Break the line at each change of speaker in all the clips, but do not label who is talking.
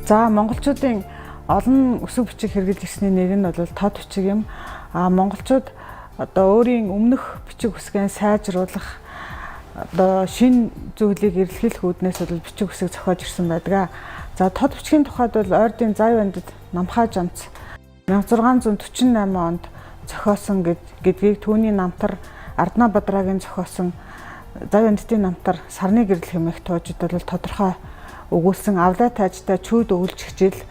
За монголчуудын олон өсөг бичиг хэрэглэсний нэр нь бол тод бичиг юм. Монголчууд одоо өөрийн өмнөх бичиг үсгээ сайжруулах одоо шинэ зүйлийг эрэлхийлэх үүднээс бол бичиг үсэг зохиож ирсэн байдаг. За тод бичгийн тухайд бол Ойрдын Зай Вандид Намхай Жамц 1648 онд зохиосон гэдгийг түүний намтар Арднаа Бадрагийн зохиосон Зай Вандидын намтар Сарны гэрэл хэмээх туужид бол тодорхой өгүүлсэн авлаа тайжтай чүүд өгүүлж хичээл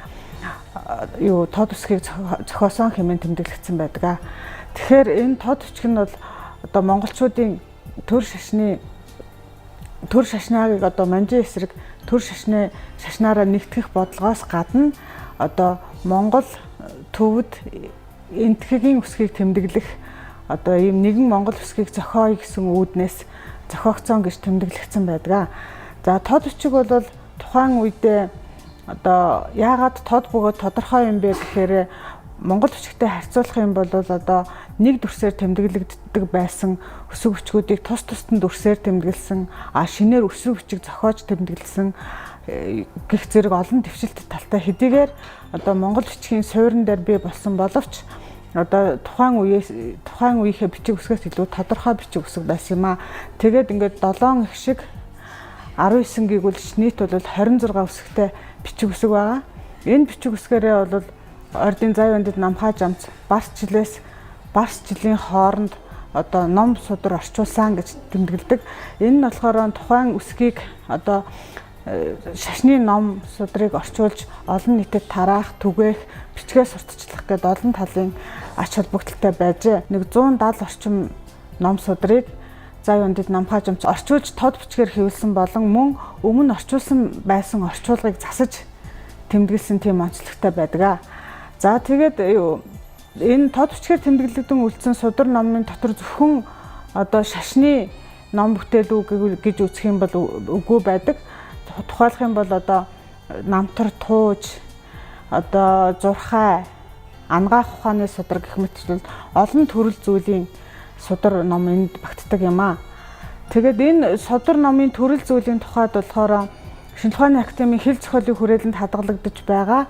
тод үсгийг зохиосон хэмээн тэмдэглэгдсэн байдаг. Тэгэхээр энэ тод бичиг нь бол одоо монголчуудын төр шашнаагийг одоо манжин эсрэг төр шашнаараа нэгтгэх бодлогоос гадна одоо монгол төвд энтхэгийн үсгийг тэмдэглэх одоо ийм нэгэн монгол үсгийг зохиоё гэсэн үүднээс зохиогцсон гэж тэмдэглэгдсэн байдаг. За тод бичиг бол тухайн үедээ одоо яагаад тод бөгөөд тодорхой юм бэ гэхээр монгол бичигтэй харьцуулах юм бол одоо нэг дүрсээр тэмдэглэгддэг байсан өсөг бичгүүдийг тус тусад дүрсээр тэмдэглэсэн шинээр өсөг бичиг зохиож тэмдэглэсэн гэх зэрэг олон төвшөлт талтай хэдийгээр одоо монгол бичгийн суурин дээр бий болсон боловч одоо тухайн үеийнхээ бичиг үсгээс илүү тодорхой бичиг үсэг байсан юм аа. Тэгээд ингээд 7 их шиг 19 гигүүлж нийт бол 26 үсэгтэй бичиг үсэг байгаа. Энэ бичиг үсгээрээ бол Ойрдын Зай Вандид Намхай Жамц бас жилийн хооронд одоо ном судар орчуулсан гэж тэмдэглэдэг. Энэ нь болохоор тухайн үсгийг одоо шашны ном судрыг орчуулж олон нийтэд тараах, түгээх, бичгээ сурталчлах гэдэг олон талын ач холбогдолтой байжээ. 170 орчим ном судрыг Зай Вандид Намхай Жамц орчуулж тод бичгээр хэвлэсэн болон мөн өмнө орчуулсан байсан орчуулгыг засаж тэмдэглэсэн тийм онцлогтой байдаг. За тэгээд энэ тод бичгээр тэмдэглэгдэн үлдсэн судар номын дотор зөвхөн одоо шашны ном бүтээл үг гэж үзэх юм бол үгүй байдаг. Тухайлах юм бол одоо намтар тууж одоо зурхай ангаах ухааны судар гэх мэт олон төрөл зүйлийн судар ном энд багтдаг юм аа. Тэгээд энэ судар номын төрөл зүйлийн тухайд болохоор Шинжлэх ухааны академийн хэл зохиолын хүрээлэнд хадгалагдаж байгаа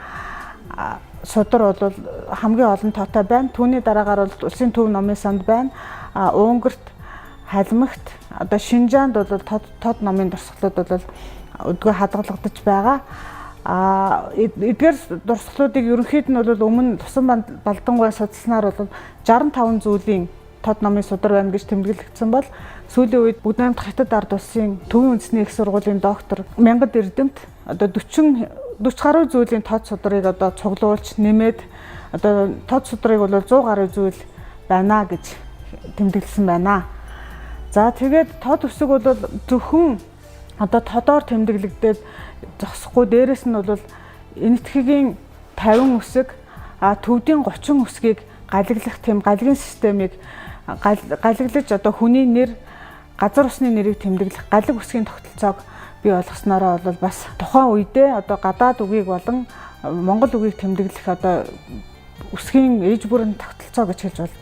судар бол хамгийн олон тоотой байна. Түүний дараагаар бол Улсын төв номын санд байна. Унгарт, Халимагт, одоо Шинжаанд бол тод номын дурсгалууд бол өдгөө хадгалагдаж байгаа. Эдгээр дурсгалуудыг ерөнхийд нь бол өмнө Тусан Балдангуй судалснаар бол 65 зүйлийн тод номын судар байна гэж тэмдэглэгдсэн бол сүүлийн үед Бүгднамт Хятад ард улсын төвийн үндэсний их сургуулийн доктор Мянгад Эрдэмт одоо 40 гаруй зүйлийн тод судрыг одоо цуглуулж нэмээд одоо тод судрыг бол 100 гаруй зүйл байна гэж тэмдэглэсэн байна. За тэгээд тод үсэг бол зөвхөн одоо тодоор тэмдэглэгдээд зогсохгүй дээрэс нь бол энэтхэгийн 50 үсэг төвдийн 30 үсгийг галиглах тийм галгийн системийг галиглаж одоо хүний нэр газар усны нэрийг тэмдэглэх галиг үсгийн тогтолцоог бий болгоснороо бол бас тухайн үедээ одоо гадаад үгийг болон монгол үгийг тэмдэглэх одоо үсгийн ээж бүрэн тогтолцоо гэж хэлж бол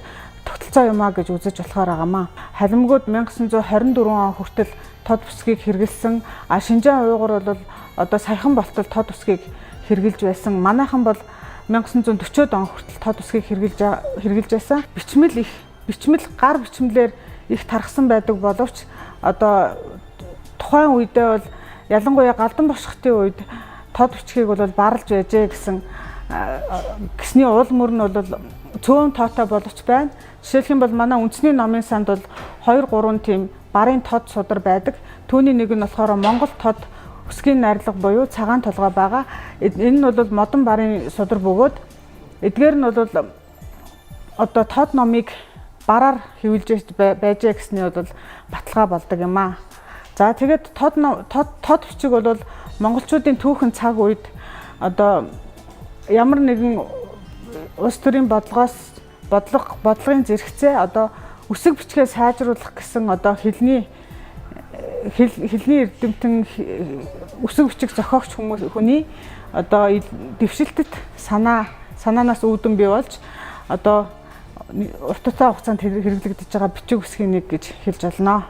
тогтолцоо юм а гэж үзэж болохоор байгаамаа. Халимгууд 1924 он хүртэл тод үсгийг хэрэгэлсэн. Шинжаан уйгур бол одоо саяхан болтол тод үсгийг хэрэгэлж байсан. Манайхан бол 1940-од он хүртэл тод үсгийг хэрэгэлж байсан. Бичмэл гар бичмлэр их тархсан байдаг боловч одоо тухайн үедээ бол ялангуяа галдан бошхтын үед тод бичгийг бол барлж байжээ гэсний уул мөр нь бол цөөн тоотой боловч байна. Жишээлх юм бол манай үндэсний номын санд бол 2-3 тийм барын тод судар байдаг. Түүний нэг нь болохоор Монгол тод үсгийн найрлага буюу цагаан толгой байгаа. Энэ нь бол модон барын судар бөгөөд эдгээр нь бол одоо тод номыг бараар хэвлэж байжээ гэсний бол баталгаа болдог юм аа. За тэгээд тод бичиг бол монголчуудын түүхэн цаг үед одоо ямар нэгэн улс төрийн бодлогын зэрэгцээ одоо үсэг бичгээ сайжруулах гэсэн одоо хэлний эрдэмтэн үсэг бичиг зохиогч хүний одоо дэвшилтэт санаанаас үүдэн бий болж одоо урт хугацаанд хэрэглэгдэж байгаа бичиг үсгийн нэг гэж хэлж болно.